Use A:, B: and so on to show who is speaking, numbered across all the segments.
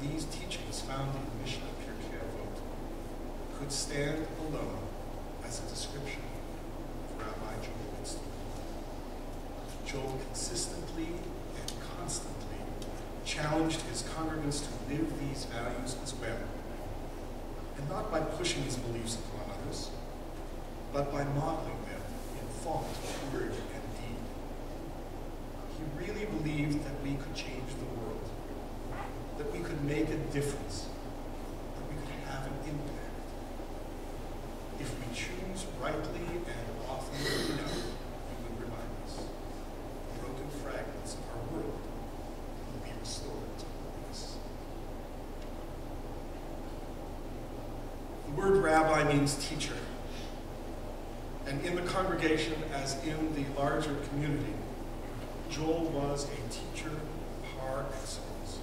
A: these teachings found in the Mishnah Pirkei Avot could stand alone as a description of Rabbi Joel Wittstein. Joel consistently and constantly challenged his congregants to live these values as well, and not by pushing his beliefs upon others, but by modeling them in thought, word, and deed. He really believed that we could change the world, that we could make a difference, that we could have an impact. If we choose rightly and often enough, he would remind us, broken fragments of our world will be restored to wholeness. The word rabbi means teacher. And in the congregation, as in the larger community, Joel was a teacher par excellence.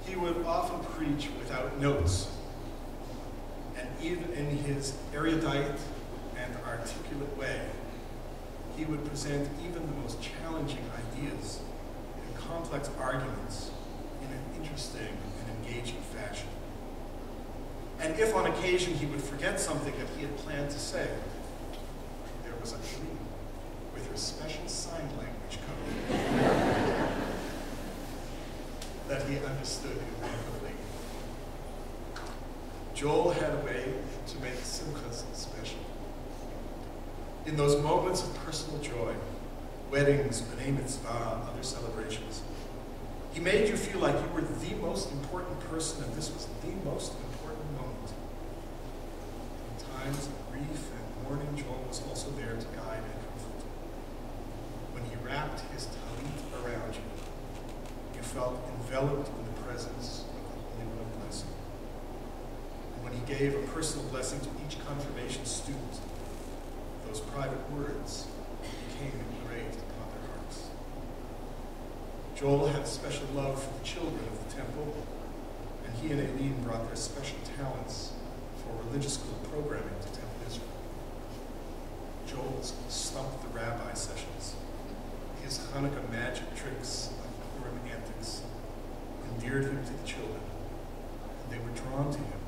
A: He would often preach without notes, and even in his erudite and articulate way, he would present even the most challenging ideas and complex arguments in an interesting and engaging fashion. And if on occasion he would forget something that he had planned to say, there was a Rabbi with her special sign language code that he understood immediately. Joel had a way to make simchas special. In those moments of personal joy, weddings, b'nai mitzvah, other celebrations, he made you feel like you were the most important person and this was the most important moment. In times of grief and mourning, Joel was also there to guide and comfort. When he wrapped his talit around you, you felt enveloped in the presence of the Holy One of Blessing. And when he gave a personal blessing to each confirmation student, those private words became engraved upon their hearts. Joel had a special love for the children of the temple, and he and Eileen brought their special talents for religious school programming to Temple Israel. Joel's Stump the Rabbi sessions, his Hanukkah magic tricks of Purim antics, endeared him to the children, and they were drawn to him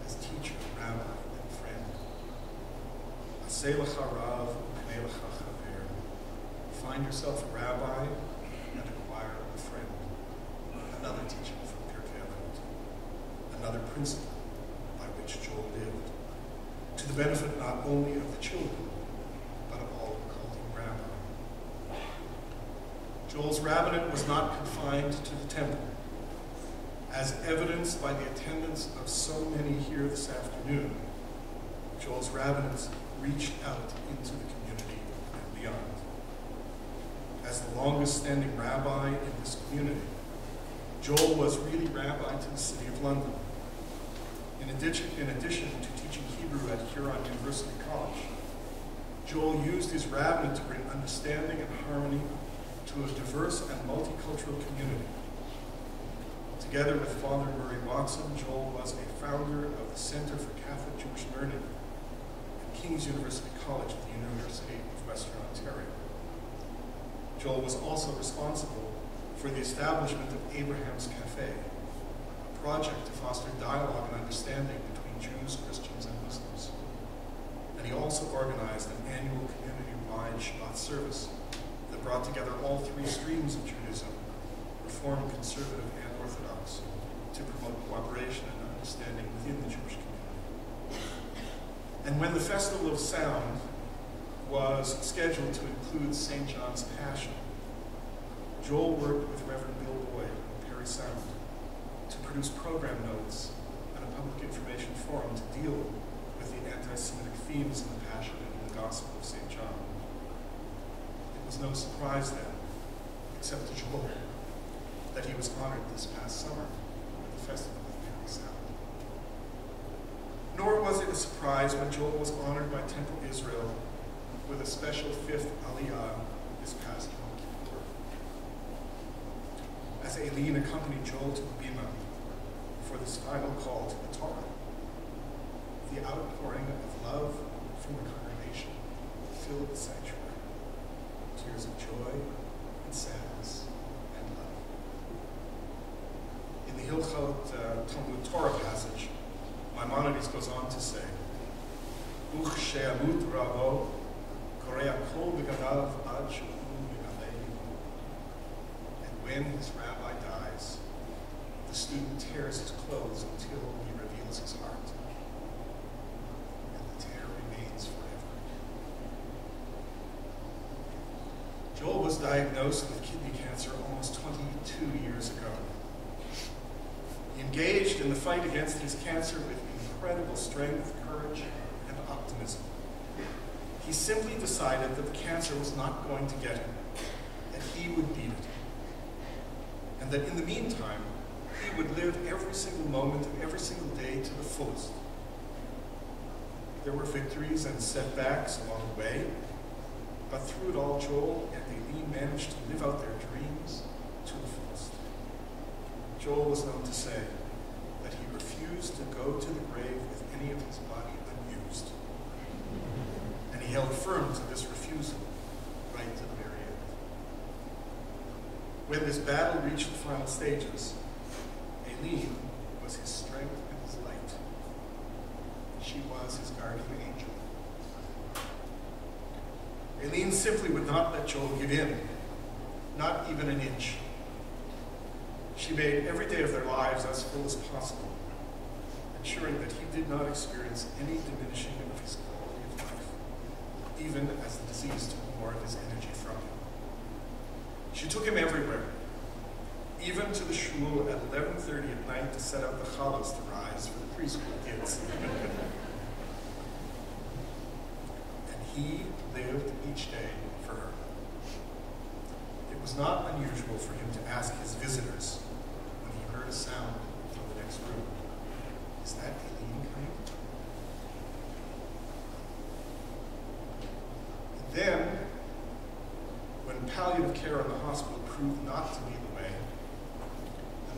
A: as teacher, rabbi, and friend. Aseh lecha rav u'knei lecha chaver. Find yourself a rabbi and acquire a friend. Another teaching from Pirkei Avot. Another principle by which Joel lived, to the benefit not only of the children, but of all who called him rabbi. Joel's rabbinate was not confined to the temple, as evidenced by the attendance of so many here this afternoon. Joel's rabbinate reached out into the community and beyond. As the longest-standing rabbi in this community, Joel was really rabbi to the city of London. In addition to teaching Hebrew at Huron University College, Joel used his rabbinate to bring understanding and harmony to a diverse and multicultural community. Together with Father Murray Watson, Joel was a founder of the Center for Catholic Jewish Learning at King's University College at the University of Western Ontario. Joel was also responsible for the establishment of Abraham's Cafe, a project to foster dialogue and understanding between Jews, Christians, and Muslims. And he also organized an annual community-wide Shabbat service that brought together all three streams of Judaism, Reform, Conservative, and Orthodox, to promote cooperation and understanding within the Jewish community. And when the Festival of Sound was scheduled to include St. John's Passion, Joel worked with Reverend Bill Boyd of Perry Sound to produce program notes and a public information forum to deal with the anti-Semitic themes in the Passion and in the Gospel of St. John. It was no surprise then, except to Joel, that he was honored this past summer at the Festival of Perry Sound. Nor was it a surprise when Joel was honored by Temple Israel with a special 5th Aliyah this past Yom Kippur. As Eileen accompanied Joel to the Bima for this final call to the Torah, the outpouring of love from the congregation filled the sanctuary. Tears of joy and sadness and love. Talmud Torah passage, Maimonides goes on to say, Uch she'amut ravo, korea kol v'ganav ad she'u v'galehu. And when his rabbi dies, the student tears his clothes until he reveals his heart. And the tear remains forever. Joel was diagnosed with kidney cancer almost 22 years ago. He engaged in the fight against his cancer with incredible strength, courage, and optimism. He simply decided that the cancer was not going to get him, and he would beat it. And that in the meantime, he would live every single moment of every single day to the fullest. There were victories and setbacks along the way, but through it all, Joel and Eileen managed to live out their dreams to the fullest. Joel was known to say that he refused to go to the grave with any of his body unused. And he held firm to this refusal right to the very end. When this battle reached the final stages, Eileen was his strength and his light. She was his guardian angel. Eileen simply would not let Joel give in, not even an inch. She made every day of their lives as full as possible, ensuring that he did not experience any diminishing of his quality of life, even as the disease took more of his energy from him. She took him everywhere, even to the shul at 11:30 at night to set up the challahs to rise for the preschool kids. And he lived each day for her. It was not unusual for him to ask his visitors when he heard a sound from the next room, "Is that Eileen coming?" And then, when palliative care in the hospital proved not to be the way,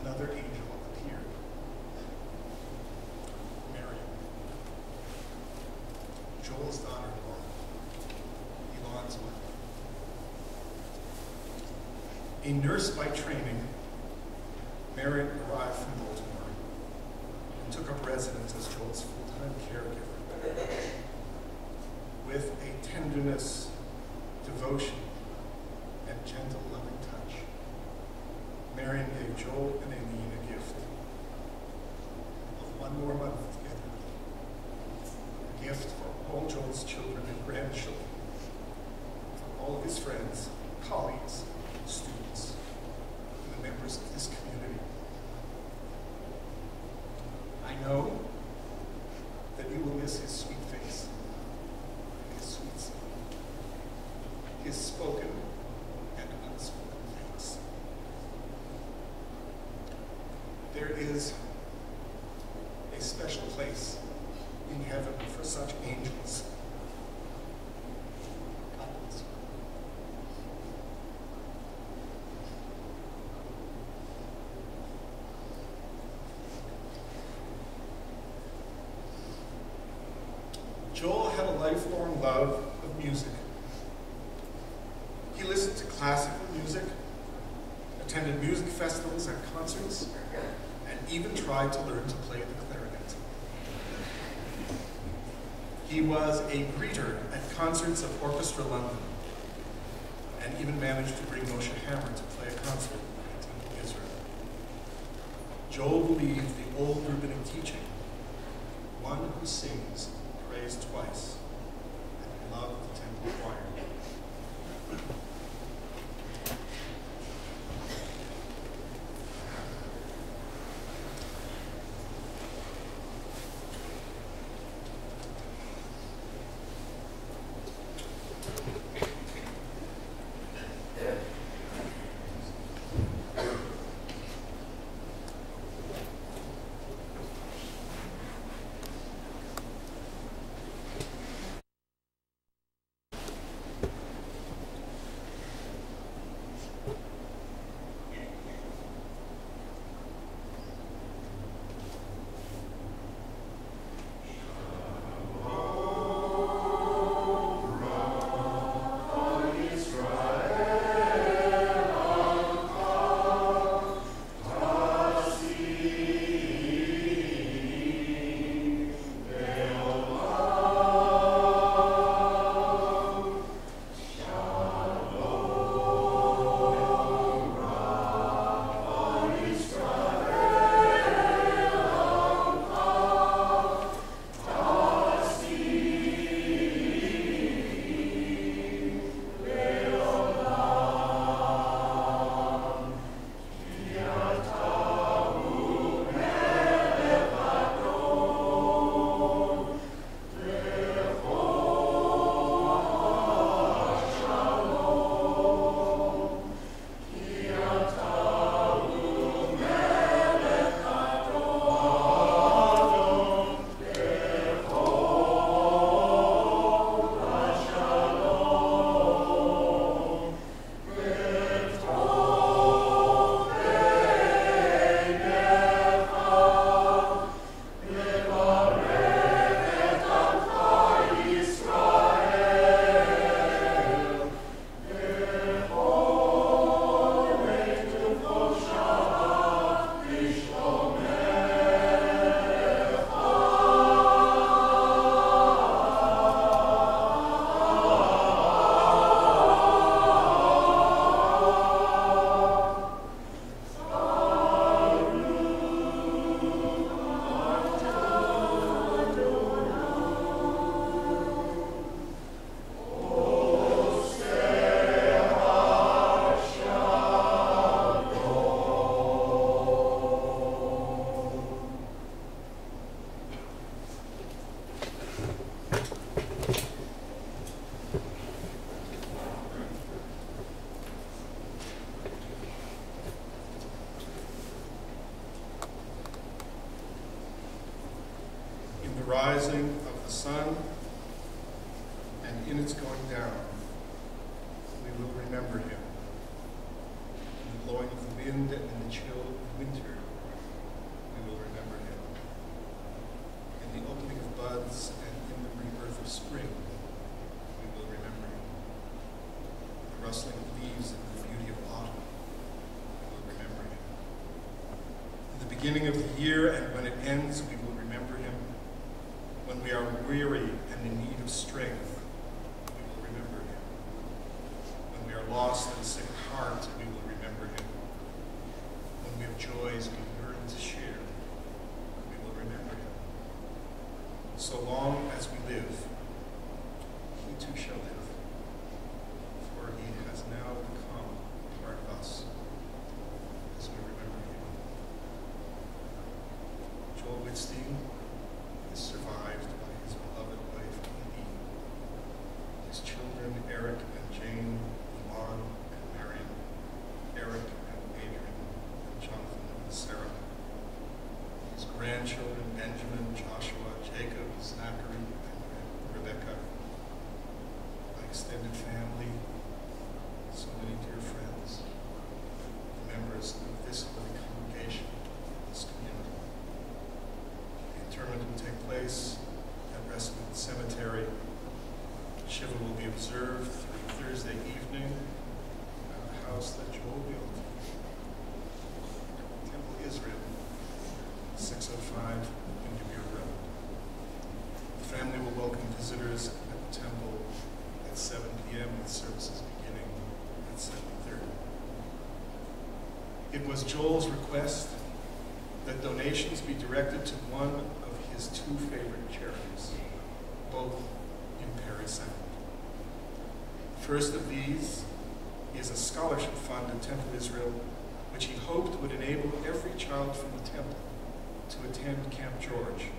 A: another angel appeared. Mary, Joel's daughter-in-law, Elon's wife. A nurse by training, Marion arrived from Baltimore and took up residence as Joel's full-time caregiver. With a tenderness, devotion, and gentle, loving touch, Marion gave Joel and Eileen a gift of one more month together. A gift for all Joel's children and grandchildren, for all of his friends, colleagues, students, and the members of this community. I know that you will miss his sweet face, his sweet smile, his spoken and unspoken thanks. There is a special place in heaven for such angels. God bless you. Joel had a lifelong love of music. He listened to classical music, attended music festivals and concerts, and even tried to learn to play the clarinet. He was a greeter at concerts of Orchestra London, and even managed to bring Moshe Hammer to play a concert at Temple Israel. Joel believed the old rabbinic teaching, one who sings prays twice, and loved the temple choir. rising of the sun and in its going down, we will remember him. In the blowing of the wind and in the chill of winter, we will remember him. In the opening of buds and in the rebirth of spring, we will remember him. The rustling of leaves and the beauty of autumn, we will remember him. In the beginning of the year and when it ends, we will remember him. When we are weary and in need of strength, we will remember him. When we are lost and sick at heart, we will remember him. When we have joys we yearn to share, we will remember him. So long as we live, he too shall live, for he has now become part of us as we remember him. Joel Wittstein is survived by his beloved wife, Amy, his children, Eric and Jane, Iman and Marion, Eric and Adrian, and Jonathan and Sarah, his grandchildren, Benjamin, Joshua, Jacob, Zachary, and Rebecca, my extended family, so many dear friends, members of this holy congregation, this community. The interment will take place at Westwood Cemetery. Shiva will be observed through Thursday evening at the house that Joel built, Temple Israel, 605 Windermere Road. The family will welcome visitors at the temple at 7 p.m. with services beginning at 7:30. It was Joel's request that donations be directed to one of his two favorite charities, both in Perry Sound. First of these is a scholarship fund at Temple Israel, which he hoped would enable every child from the temple to attend Camp George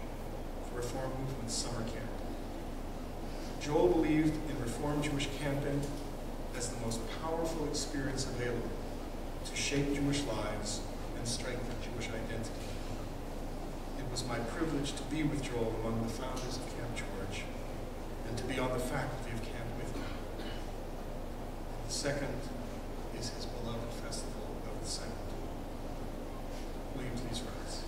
A: for Reform Movement summer camp. Joel believed in Reform Jewish camping as the most powerful experience available to shape Jewish lives and strengthen Jewish identity. It was my privilege to be with Joel among the founders of Camp George and to be on the faculty of camp with him. The second is his beloved Festival of the Sound. Will you please rise?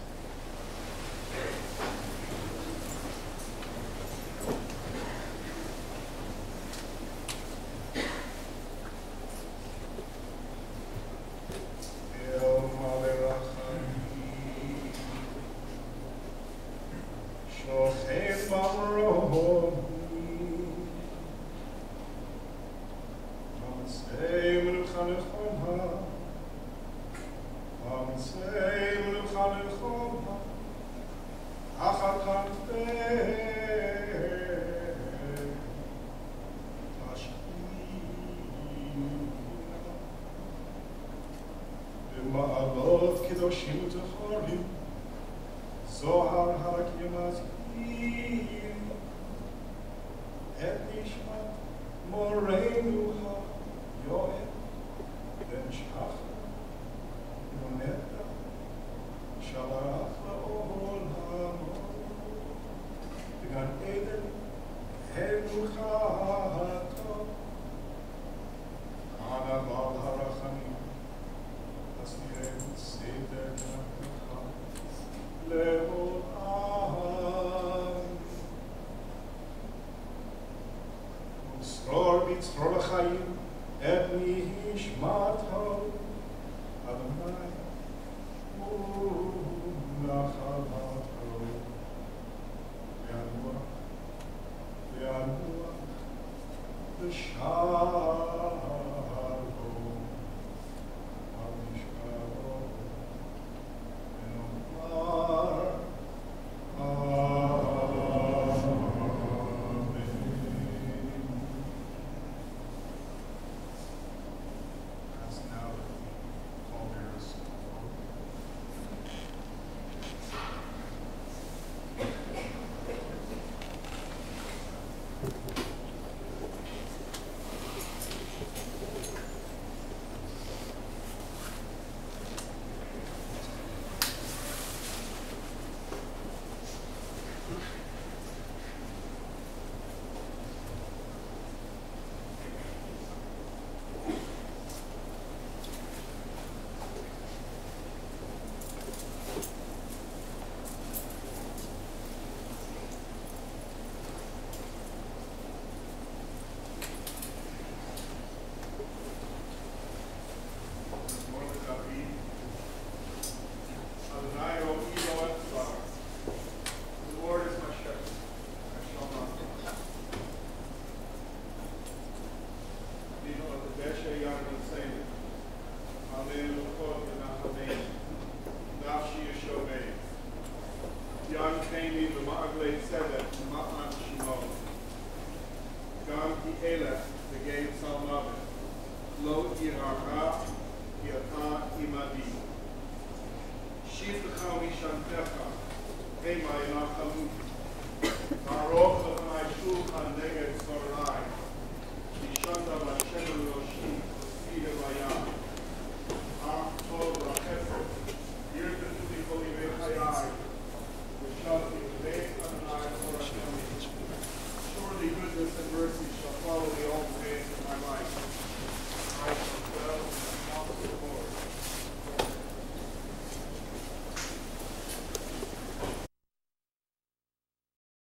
A: Tzror b'tzror l'chaim, et nishmat
B: Negay Salmavet, Lo Yirara, Yata Imadi. Shifcha Mishantecha, Ema Yinachamu, Baruch Adonai Shulchan Negay